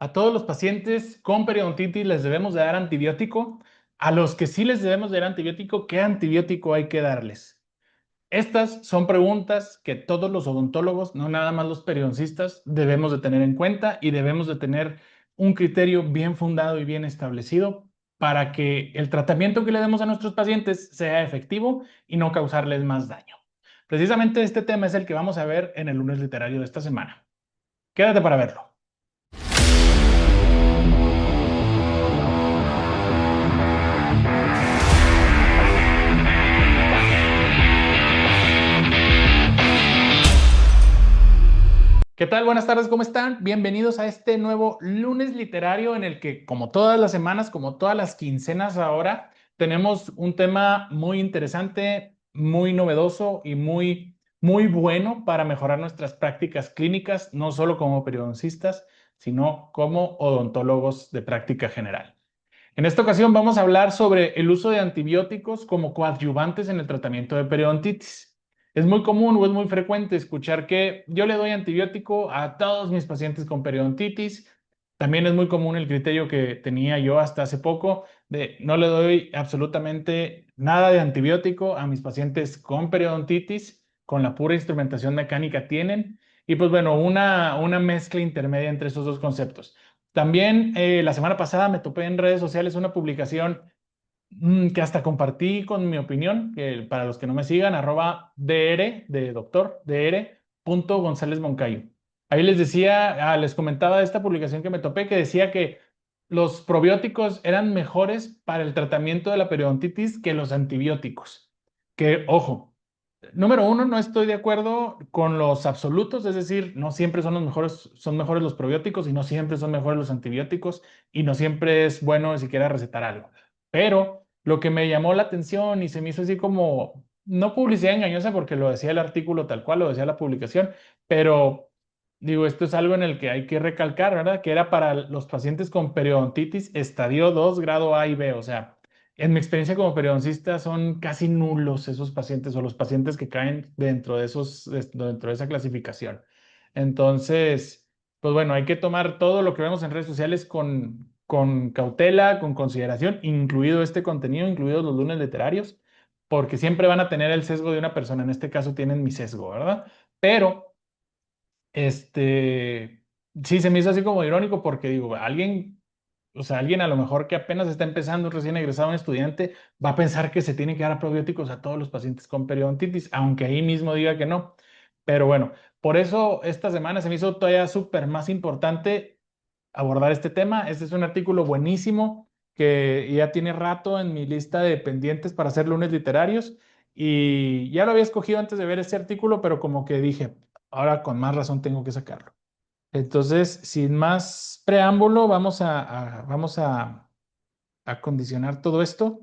A todos los pacientes con periodontitis les debemos de dar antibiótico. A los que sí les debemos de dar antibiótico, ¿qué antibiótico hay que darles? Estas son preguntas que todos los odontólogos, no nada más los periodoncistas, debemos de tener en cuenta y debemos de tener un criterio bien fundado y bien establecido para que el tratamiento que le demos a nuestros pacientes sea efectivo y no causarles más daño. Precisamente este tema es el que vamos a ver en el lunes literario de esta semana. Quédate para verlo. ¿Qué tal? Buenas tardes, ¿cómo están? Bienvenidos a este nuevo lunes literario en el que, como todas las semanas, como todas las quincenas ahora, tenemos un tema muy interesante, muy novedoso y muy bueno para mejorar nuestras prácticas clínicas, no solo como periodoncistas, sino como odontólogos de práctica general. En esta ocasión vamos a hablar sobre el uso de antibióticos como coadyuvantes en el tratamiento de periodontitis. Es muy común o es muy frecuente escuchar que yo le doy antibiótico a todos mis pacientes con periodontitis. También es muy común el criterio que tenía yo hasta hace poco de no le doy absolutamente nada de antibiótico a mis pacientes con periodontitis, con la pura instrumentación mecánica tienen. Y pues bueno, una mezcla intermedia entre esos dos conceptos. También la semana pasada me topé en redes sociales una publicación que hasta compartí con mi opinión, que para los que no me sigan, @dr de doctor, dr.gonzález Moncayo. Ahí les decía, les comentaba de esta publicación que me topé, que decía que los probióticos eran mejores para el tratamiento de la periodontitis que los antibióticos. Que, ojo, número uno, no estoy de acuerdo con los absolutos, es decir, no siempre son mejores los probióticos y no siempre son mejores los antibióticos y no siempre es bueno siquiera recetar algo. Pero lo que me llamó la atención y se me hizo así como, no publicidad engañosa porque lo decía el artículo tal cual, lo decía la publicación, pero digo, esto es algo en el que hay que recalcar, ¿verdad? Que era para los pacientes con periodontitis estadio 2, grado A y B, o sea, en mi experiencia como periodoncista son casi nulos esos pacientes o los pacientes que caen dentro de esa clasificación. Entonces, pues bueno, hay que tomar todo lo que vemos en redes sociales con cautela, con consideración, incluido este contenido, incluidos los lunes literarios, porque siempre van a tener el sesgo de una persona. En este caso tienen mi sesgo, ¿verdad? Pero, sí se me hizo así como irónico porque digo, alguien a lo mejor que apenas está empezando, recién egresado, un estudiante, va a pensar que se tiene que dar probióticos a todos los pacientes con periodontitis, aunque ahí mismo diga que no. Pero bueno, por eso esta semana se me hizo todavía súper más importante abordar este tema. Este es un artículo buenísimo que ya tiene rato en mi lista de pendientes para hacer lunes literarios y ya lo había escogido antes de ver este artículo, pero como que dije, ahora con más razón tengo que sacarlo. Entonces, sin más preámbulo, vamos a acondicionar todo esto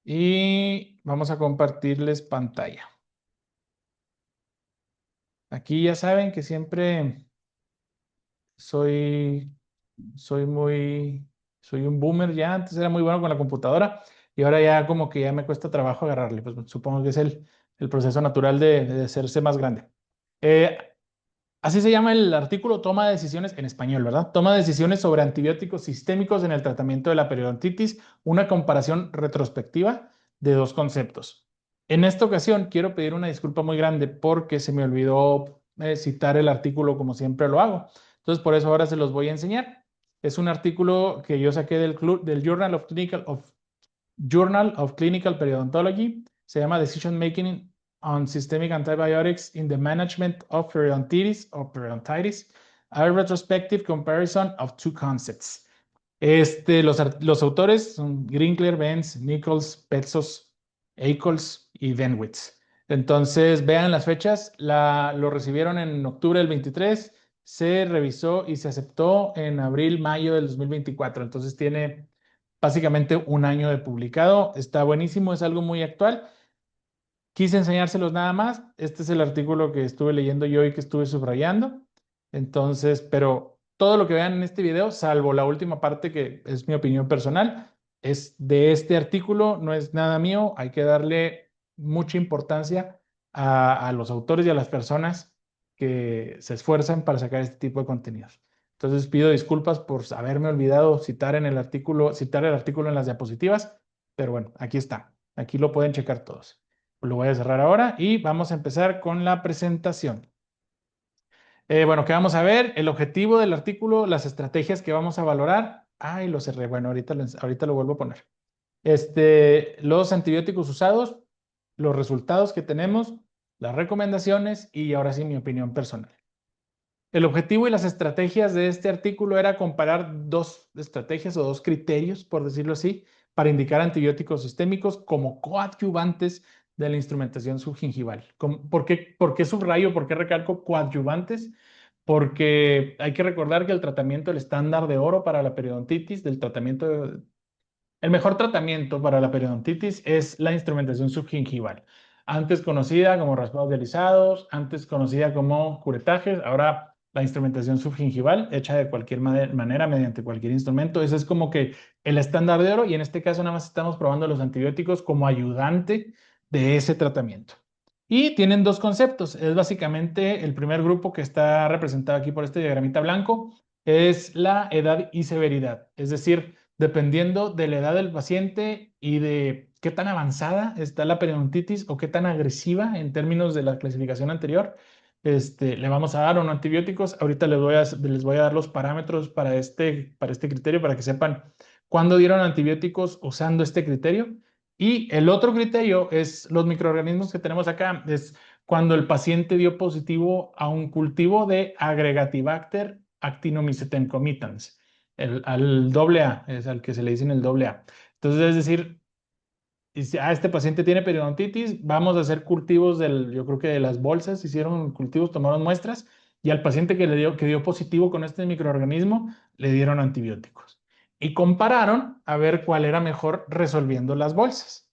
y vamos a compartirles pantalla. Aquí ya saben que siempre soy, soy muy, soy un boomer ya. Antes era muy bueno con la computadora y ahora ya como que ya me cuesta trabajo agarrarle. Pues supongo que es el proceso natural de hacerse más grande. Eh, Así se llama el artículo, toma de decisiones en español, ¿verdad? Toma de decisiones sobre antibióticos sistémicos en el tratamiento de la periodontitis, una comparación retrospectiva de dos conceptos. En esta ocasión quiero pedir una disculpa muy grande porque se me olvidó citar el artículo como siempre lo hago. Entonces, por eso ahora se los voy a enseñar. Es un artículo que yo saqué del Journal of Clinical Periodontology. Se llama Decision Making on Systemic Antibiotics in the Management of Periodontitis or Periodontitis, a retrospective comparison of two concepts. Los autores son Grinkler, Benz, Nichols, Petzos, Eicholz y Benwitz. Entonces, vean las fechas. Lo recibieron en octubre del 23, se revisó y se aceptó en abril, mayo del 2024. Entonces, tiene básicamente un año de publicado. Está buenísimo, es algo muy actual. Quise enseñárselos nada más. Este es el artículo que estuve leyendo yo y que estuve subrayando. Entonces, pero todo lo que vean en este video, salvo la última parte que es mi opinión personal, es de este artículo, no es nada mío. Hay que darle mucha importancia a los autores y a las personas que se esfuerzan para sacar este tipo de contenidos. Entonces pido disculpas por haberme olvidado citar en el artículo, citar el artículo en las diapositivas, pero bueno, aquí está. Aquí lo pueden checar todos. Lo voy a cerrar ahora y vamos a empezar con la presentación. Bueno, ¿qué vamos a ver? El objetivo del artículo, las estrategias que vamos a valorar. Ay, lo cerré. Bueno, ahorita lo vuelvo a poner. Los antibióticos usados, los resultados que tenemos, las recomendaciones y ahora sí mi opinión personal. El objetivo y las estrategias de este artículo era comparar dos estrategias o dos criterios, por decirlo así, para indicar antibióticos sistémicos como coadyuvantes de la instrumentación subgingival. ¿Por qué subrayo, por qué recalco coadyuvantes? Porque hay que recordar que el tratamiento, el estándar de oro para la periodontitis, el mejor tratamiento para la periodontitis es la instrumentación subgingival, antes conocida como raspados dializados, antes conocida como curetajes, ahora la instrumentación subgingival, hecha de cualquier manera, mediante cualquier instrumento. Ese es como que el estándar de oro y en este caso nada más estamos probando los antibióticos como ayudante de ese tratamiento. Y tienen dos conceptos. Es básicamente el primer grupo que está representado aquí por este diagramita blanco, es la edad y severidad, es decir, dependiendo de la edad del paciente y de qué tan avanzada está la periodontitis o qué tan agresiva en términos de la clasificación anterior, le vamos a dar o no antibióticos. Ahorita les voy a dar los parámetros para este criterio para que sepan cuándo dieron antibióticos usando este criterio. Y el otro criterio es los microorganismos que tenemos acá, es cuando el paciente dio positivo a un cultivo de Agregatibacter actinomycetem comitans al doble A, es al que se le dicen el doble A. Entonces, es decir, si este paciente tiene periodontitis, vamos a hacer cultivos yo creo que de las bolsas, hicieron cultivos, tomaron muestras, y al paciente que dio positivo con este microorganismo, le dieron antibióticos. Y compararon a ver cuál era mejor resolviendo las bolsas.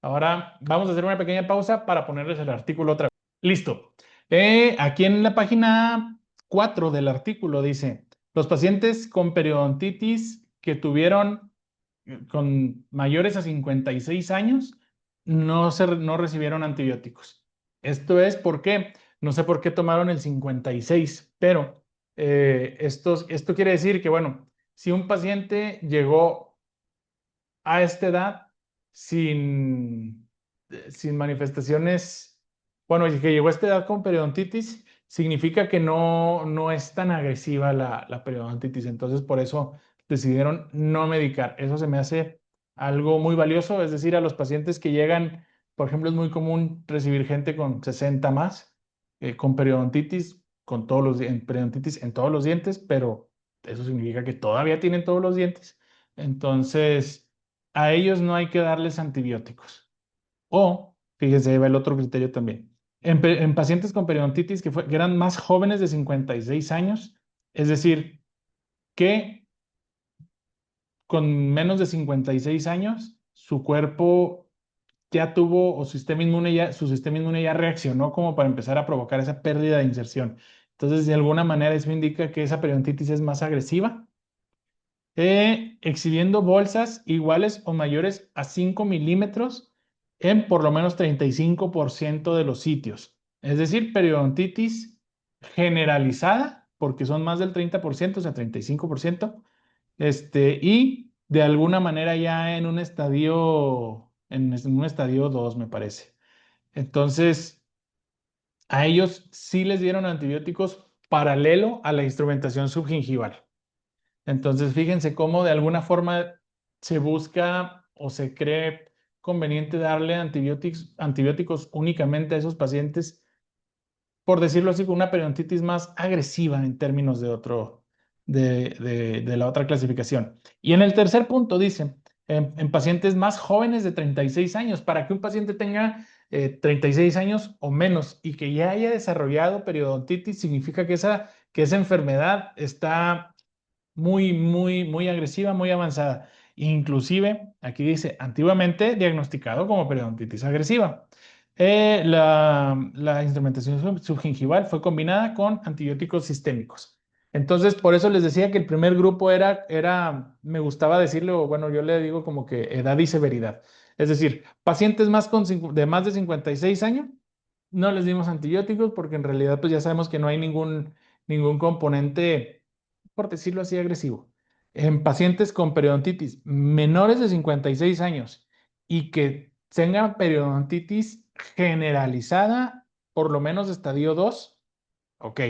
Ahora vamos a hacer una pequeña pausa para ponerles el artículo otra vez. Listo. Aquí en la página 4 del artículo dice, los pacientes con periodontitis que tuvieron con mayores a 56 años no recibieron antibióticos. Esto es porque, no sé por qué tomaron el 56, pero esto quiere decir que, bueno, si un paciente llegó a esta edad sin manifestaciones, bueno, y que llegó a esta edad con periodontitis, significa que no es tan agresiva la periodontitis. Entonces, por eso decidieron no medicar. Eso se me hace algo muy valioso. Es decir, a los pacientes que llegan, por ejemplo, es muy común recibir gente con 60 más, con periodontitis, periodontitis en todos los dientes, pero eso significa que todavía tienen todos los dientes. Entonces, a ellos no hay que darles antibióticos. O, fíjense, ahí va el otro criterio también. En pacientes con periodontitis que eran más jóvenes de 56 años, es decir, que con menos de 56 años, su cuerpo ya tuvo, o su sistema inmune ya reaccionó como para empezar a provocar esa pérdida de inserción. Entonces, de alguna manera, eso indica que esa periodontitis es más agresiva, exhibiendo bolsas iguales o mayores a 5 milímetros en por lo menos 35% de los sitios. Es decir, periodontitis generalizada, porque son más del 30%, o sea, 35%, y de alguna manera ya en un estadio 2, me parece. Entonces, a ellos sí les dieron antibióticos paralelo a la instrumentación subgingival. Entonces, fíjense cómo de alguna forma se busca o se cree conveniente darle antibióticos únicamente a esos pacientes, por decirlo así, con una periodontitis más agresiva en términos de la otra clasificación. Y en el tercer punto dice, en pacientes más jóvenes de 36 años, para que un paciente tenga 36 años o menos y que ya haya desarrollado periodontitis, significa que esa enfermedad está muy agresiva, muy avanzada. Inclusive, aquí dice, antiguamente diagnosticado como periodontitis agresiva. La instrumentación subgingival fue combinada con antibióticos sistémicos. Entonces, por eso les decía que el primer grupo me gustaba decirlo, bueno, yo le digo como que edad y severidad. Es decir, pacientes de más de 56 años, no les dimos antibióticos porque en realidad pues ya sabemos que no hay ningún componente por decirlo así, agresivo, en pacientes con periodontitis menores de 56 años y que tengan periodontitis generalizada, por lo menos de estadio 2, ok,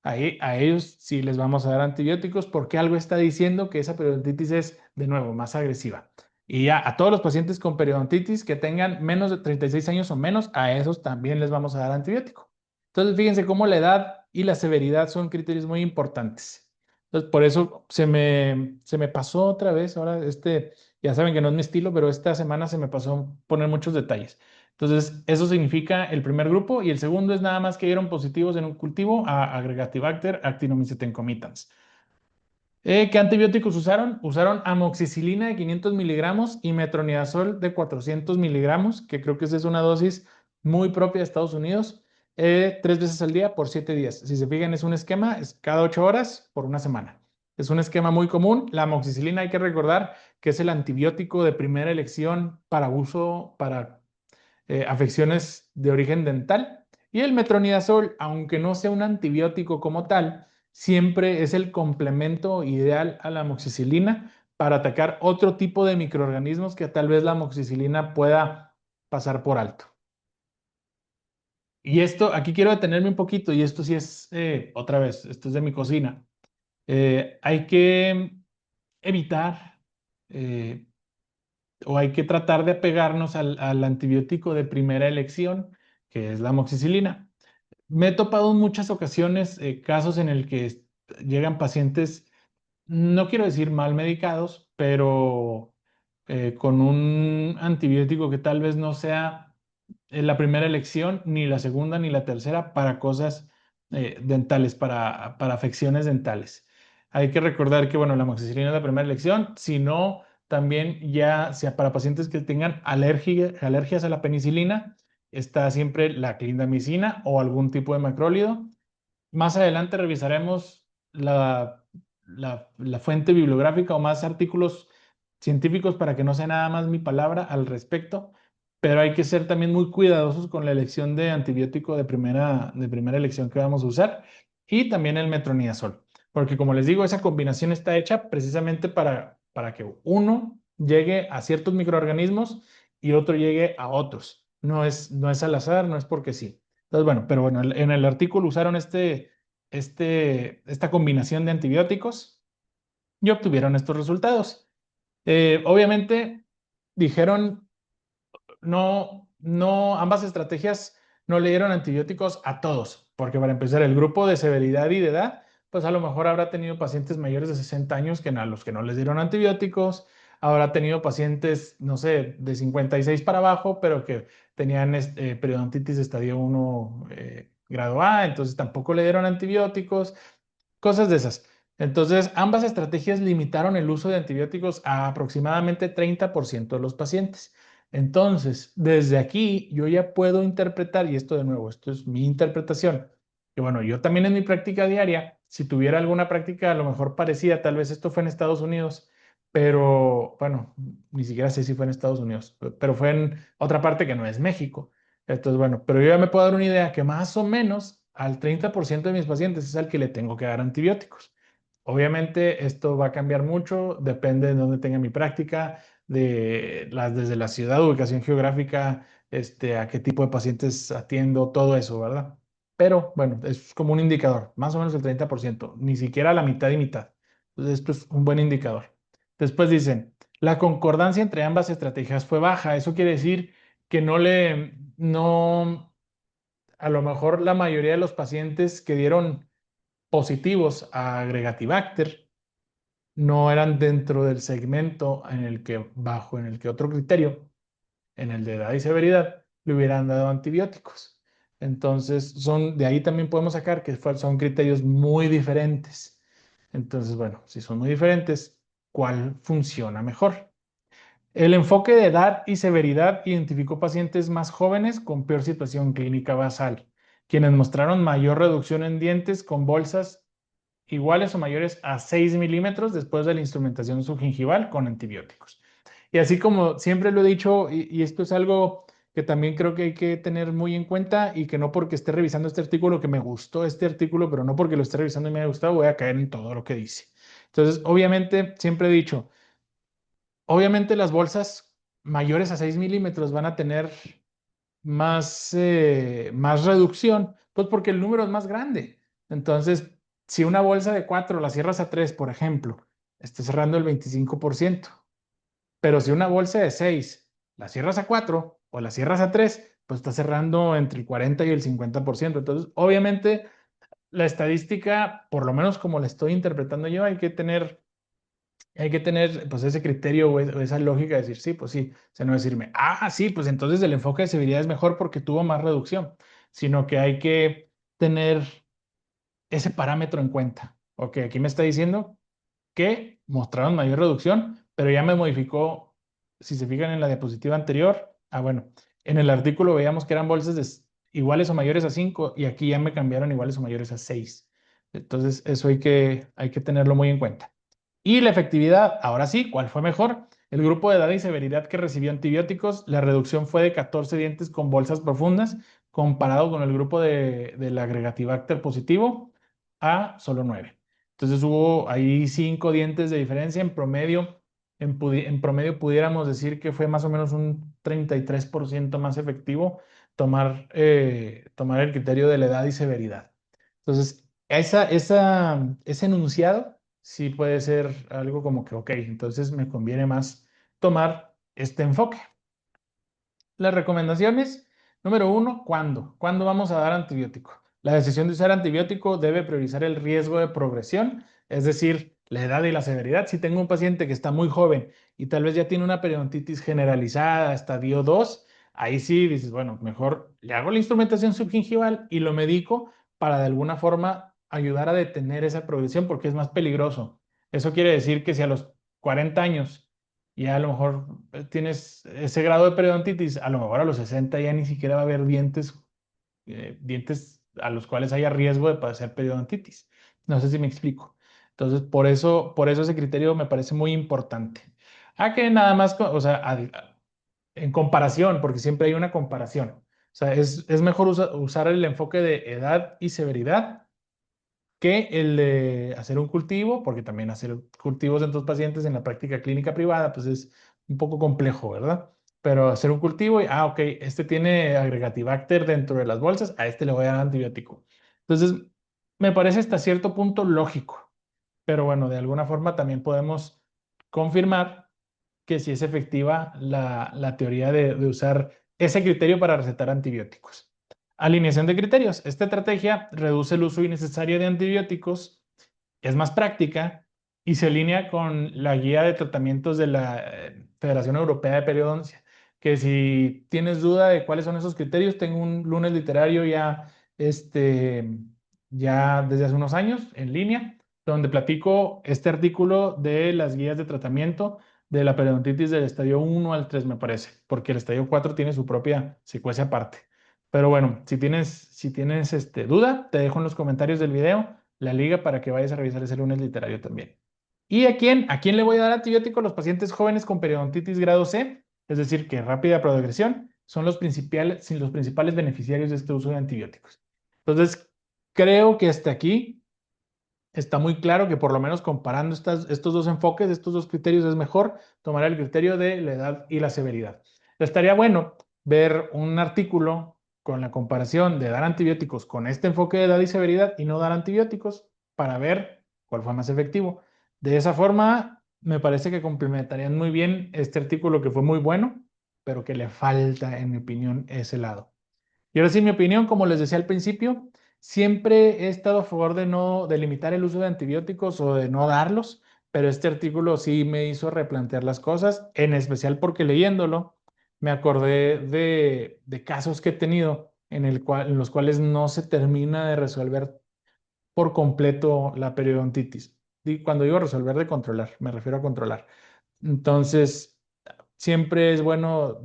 ahí a ellos sí les vamos a dar antibióticos porque algo está diciendo que esa periodontitis es, de nuevo, más agresiva. Y ya a todos los pacientes con periodontitis que tengan menos de 36 años o menos, a esos también les vamos a dar antibiótico. Entonces, fíjense cómo la edad y la severidad son criterios muy importantes. Entonces, por eso se me pasó otra vez, ahora ya saben que no es mi estilo, pero esta semana se me pasó poner muchos detalles. Entonces, eso significa el primer grupo y el segundo es nada más que dieron positivos en un cultivo a Agregatibacter actinomycetem comitans. ¿Qué antibióticos usaron? Usaron amoxicilina de 500 miligramos y metronidazol de 400 miligramos, que creo que esa es una dosis muy propia de Estados Unidos, 3 veces al día por 7 días. Si se fijan, es un esquema, es cada 8 horas por una semana. Es un esquema muy común. La amoxicilina hay que recordar que es el antibiótico de primera elección para uso para afecciones de origen dental. Y el metronidazol, aunque no sea un antibiótico como tal, siempre es el complemento ideal a la amoxicilina para atacar otro tipo de microorganismos que tal vez la amoxicilina pueda pasar por alto. Y esto, aquí quiero detenerme un poquito, y esto sí es, otra vez, esto es de mi cocina. Hay que evitar eh, o hay que tratar de apegarnos al antibiótico de primera elección, que es la amoxicilina. Me he topado en muchas ocasiones casos en el que llegan pacientes, no quiero decir mal medicados, pero con un antibiótico que tal vez no sea la primera elección, ni la segunda, ni la tercera para cosas dentales, para afecciones dentales. Hay que recordar que, bueno, la amoxicilina es la primera elección, si no, también ya sea para pacientes que tengan alergias a la penicilina, está siempre la clindamicina o algún tipo de macrólido. Más adelante revisaremos la fuente bibliográfica o más artículos científicos para que no sea nada más mi palabra al respecto, pero hay que ser también muy cuidadosos con la elección de antibiótico de primera elección que vamos a usar y también el metronidazol, porque como les digo, esa combinación está hecha precisamente para que uno llegue a ciertos microorganismos y otro llegue a otros. No es al azar, no es porque sí. Entonces, bueno, pero bueno, en el artículo usaron esta combinación de antibióticos y obtuvieron estos resultados. Obviamente, dijeron, no, ambas estrategias no le dieron antibióticos a todos, porque para empezar, el grupo de severidad y de edad, pues a lo mejor habrá tenido pacientes mayores de 60 años a los que no les dieron antibióticos, habrá tenido pacientes, no sé, de 56 para abajo, pero que tenían periodontitis de estadio 1 grado A, entonces tampoco le dieron antibióticos, cosas de esas. Entonces, ambas estrategias limitaron el uso de antibióticos a aproximadamente 30% de los pacientes. Entonces, desde aquí yo ya puedo interpretar, y esto de nuevo, esto es mi interpretación, que bueno, yo también en mi práctica diaria, si tuviera alguna práctica a lo mejor parecida, tal vez esto fue en Estados Unidos, pero bueno, ni siquiera sé si fue en Estados Unidos, pero fue en otra parte que no es México. Entonces, bueno, pero yo ya me puedo dar una idea que más o menos al 30% de mis pacientes es al que le tengo que dar antibióticos. Obviamente esto va a cambiar mucho, depende de dónde tenga mi práctica, desde la ciudad, ubicación geográfica, a qué tipo de pacientes atiendo, todo eso, ¿verdad? Pero bueno, es como un indicador, más o menos el 30%, ni siquiera la mitad y mitad. Entonces esto es un buen indicador. Después dicen, la concordancia entre ambas estrategias fue baja. Eso quiere decir que no, a lo mejor la mayoría de los pacientes que dieron positivos a Agregatibacter no eran dentro del segmento en el que otro criterio, en el de edad y severidad, le hubieran dado antibióticos. Entonces, de ahí también podemos sacar que son criterios muy diferentes. Entonces, bueno, si son muy diferentes, ¿cuál funciona mejor? El enfoque de edad y severidad identificó pacientes más jóvenes con peor situación clínica basal, quienes mostraron mayor reducción en dientes con bolsas iguales o mayores a 6 milímetros después de la instrumentación subgingival con antibióticos. Y así como siempre lo he dicho, y esto es algo que también creo que hay que tener muy en cuenta y que no porque esté revisando este artículo, que me gustó este artículo, pero no porque lo esté revisando y me haya gustado, voy a caer en todo lo que dice. Entonces, obviamente, siempre he dicho, obviamente las bolsas mayores a 6 milímetros van a tener más reducción, pues porque el número es más grande. Entonces, si una bolsa de 4 la cierras a 3, por ejemplo, está cerrando el 25%. Pero si una bolsa de 6 la cierras a 4 o la cierras a 3, pues está cerrando entre el 40 y el 50%. Entonces, obviamente, la estadística, por lo menos como la estoy interpretando yo, hay que tener pues ese criterio o esa lógica de decir, sí, pues sí, o sea, no decirme, sí, pues entonces el enfoque de severidad es mejor porque tuvo más reducción, sino que hay que tener ese parámetro en cuenta. Ok, aquí me está diciendo que mostraron mayor reducción, pero ya me modificó, si se fijan en la diapositiva anterior, bueno, en el artículo veíamos que eran bolsas iguales o mayores a 5 y aquí ya me cambiaron iguales o mayores a 6. Entonces, eso hay que tenerlo muy en cuenta. Y la efectividad, ahora sí, ¿cuál fue mejor? El grupo de edad y severidad que recibió antibióticos, la reducción fue de 14 dientes con bolsas profundas, comparado con el grupo del agregatibacter positivo a solo 9. Entonces hubo ahí 5 dientes de diferencia en promedio. En promedio pudiéramos decir que fue más o menos un 33% más efectivo tomar el criterio de la edad y severidad. Entonces, ese enunciado sí puede ser algo como que, ok, entonces me conviene más tomar este enfoque. Las recomendaciones, número uno, ¿cuándo? ¿Cuándo vamos a dar antibiótico? La decisión de usar antibiótico debe priorizar el riesgo de progresión, es decir, la edad y la severidad. Si tengo un paciente que está muy joven y tal vez ya tiene una periodontitis generalizada, estadio 2, ahí sí dices, bueno, mejor le hago la instrumentación subgingival y lo medico para de alguna forma ayudar a detener esa progresión porque es más peligroso. Eso quiere decir que si a los 40 años y a lo mejor tienes ese grado de periodontitis, a lo mejor a los 60 ya ni siquiera va a haber dientes a los cuales haya riesgo de padecer periodontitis. No sé si me explico. Entonces, por eso ese criterio me parece muy importante. Que nada más, o sea, en comparación, porque siempre hay una comparación. O sea, es mejor usar el enfoque de edad y severidad que el de hacer un cultivo, porque también hacer cultivos en tus pacientes en la práctica clínica privada, pues es un poco complejo, ¿verdad? Pero hacer un cultivo y, ok, este tiene agregatibacter dentro de las bolsas, a este le voy a dar antibiótico. Entonces, me parece hasta cierto punto lógico, pero bueno, de alguna forma también podemos confirmar que sí es efectiva la teoría de usar ese criterio para recetar antibióticos. Alineación de criterios. Esta estrategia reduce el uso innecesario de antibióticos, es más práctica y se alinea con la guía de tratamientos de la Federación Europea de Periodoncia. Que si tienes duda de cuáles son esos criterios, tengo un lunes literario ya desde hace unos años en línea, donde platico este artículo de las guías de tratamiento de la periodontitis del estadio 1 al 3, me parece, porque el estadio 4 tiene su propia secuencia aparte. Pero bueno, si tienes duda, te dejo en los comentarios del video la liga para que vayas a revisar ese lunes literario también. ¿Y a quién le voy a dar antibiótico? Los pacientes jóvenes con periodontitis grado C, es decir, que rápida progresión, son los principales beneficiarios de este uso de antibióticos. Entonces, creo que hasta aquí está muy claro que por lo menos comparando estos dos enfoques, estos dos criterios, es mejor tomar el criterio de la edad y la severidad. Estaría bueno ver un artículo con la comparación de dar antibióticos con este enfoque de edad y severidad y no dar antibióticos para ver cuál fue más efectivo. De esa forma, me parece que complementarían muy bien este artículo que fue muy bueno, pero que le falta, en mi opinión, ese lado. Y ahora sí, mi opinión, como les decía al principio, siempre he estado a favor de limitar el uso de antibióticos o de no darlos, pero este artículo sí me hizo replantear las cosas, en especial porque leyéndolo me acordé de casos que he tenido en los cuales no se termina de resolver por completo la periodontitis. Y cuando digo resolver, de controlar, me refiero a controlar. Entonces, siempre es bueno,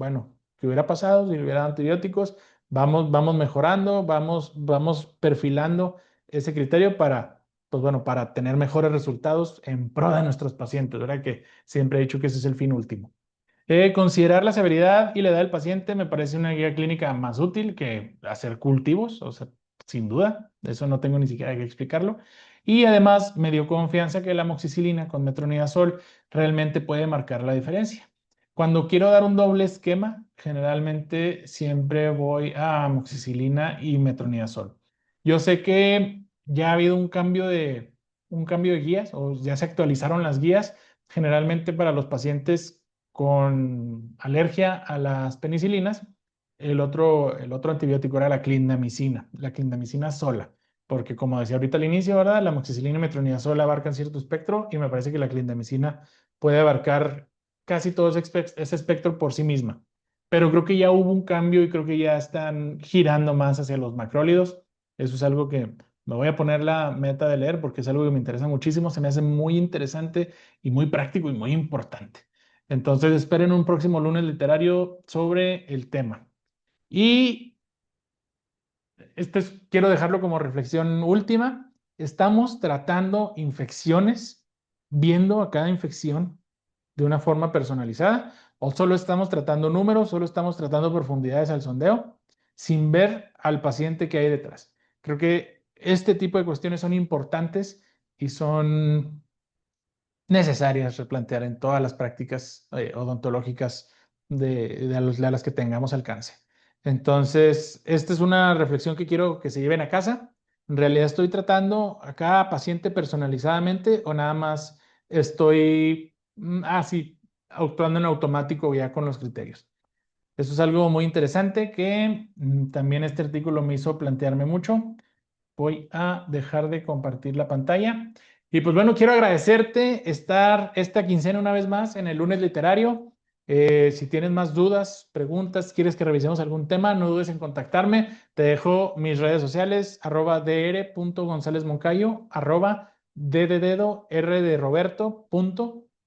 ¿qué hubiera pasado si hubiera antibióticos? Vamos mejorando, vamos perfilando ese criterio pues bueno, para tener mejores resultados en pro de nuestros pacientes, ¿verdad? Que siempre he dicho que ese es el fin último. Considerar la severidad y la edad del paciente me parece una guía clínica más útil que hacer cultivos, o sea, sin duda, eso no tengo ni siquiera que explicarlo. Y además me dio confianza que la amoxicilina con metronidazol realmente puede marcar la diferencia. Cuando quiero dar un doble esquema, generalmente siempre voy a amoxicilina y metronidazol. Yo sé que ya ha habido un cambio de guías o ya se actualizaron las guías. Generalmente para los pacientes con alergia a las penicilinas, el otro antibiótico era la clindamicina sola, porque como decía ahorita al inicio, ¿verdad? La amoxicilina y metronidazol abarcan cierto espectro y me parece que la clindamicina puede abarcar casi todo ese espectro por sí misma. Pero creo que ya hubo un cambio y creo que ya están girando más hacia los macrólidos. Eso es algo que me voy a poner la meta de leer porque es algo que me interesa muchísimo, se me hace muy interesante y muy práctico y muy importante. Entonces esperen un próximo lunes literario sobre el tema. Y quiero dejarlo como reflexión última. Estamos tratando infecciones, viendo a cada infección de una forma personalizada, o solo estamos tratando números, solo estamos tratando profundidades al sondeo, sin ver al paciente que hay detrás. Creo que este tipo de cuestiones son importantes y son necesarias replantear en todas las prácticas odontológicas de las que tengamos alcance. Entonces, esta es una reflexión que quiero que se lleven a casa. ¿En realidad estoy tratando a cada paciente personalizadamente o nada más estoy así actuando en automático ya con los criterios? Eso es algo muy interesante que también este artículo me hizo plantearme mucho. Voy a dejar de compartir la pantalla. Y pues bueno, quiero agradecerte estar esta quincena una vez más en el lunes literario. Si tienes más dudas, preguntas, quieres que revisemos algún tema, no dudes en contactarme. Te dejo mis redes sociales, @dr.gonzalezmoncayo, @d de dedo, r de Roberto,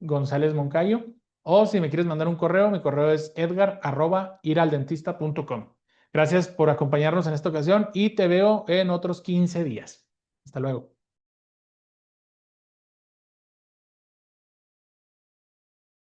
González Moncayo. O si me quieres mandar un correo, mi correo es edgar@iraldentista.com. Gracias por acompañarnos en esta ocasión y te veo en otros 15 días. Hasta luego.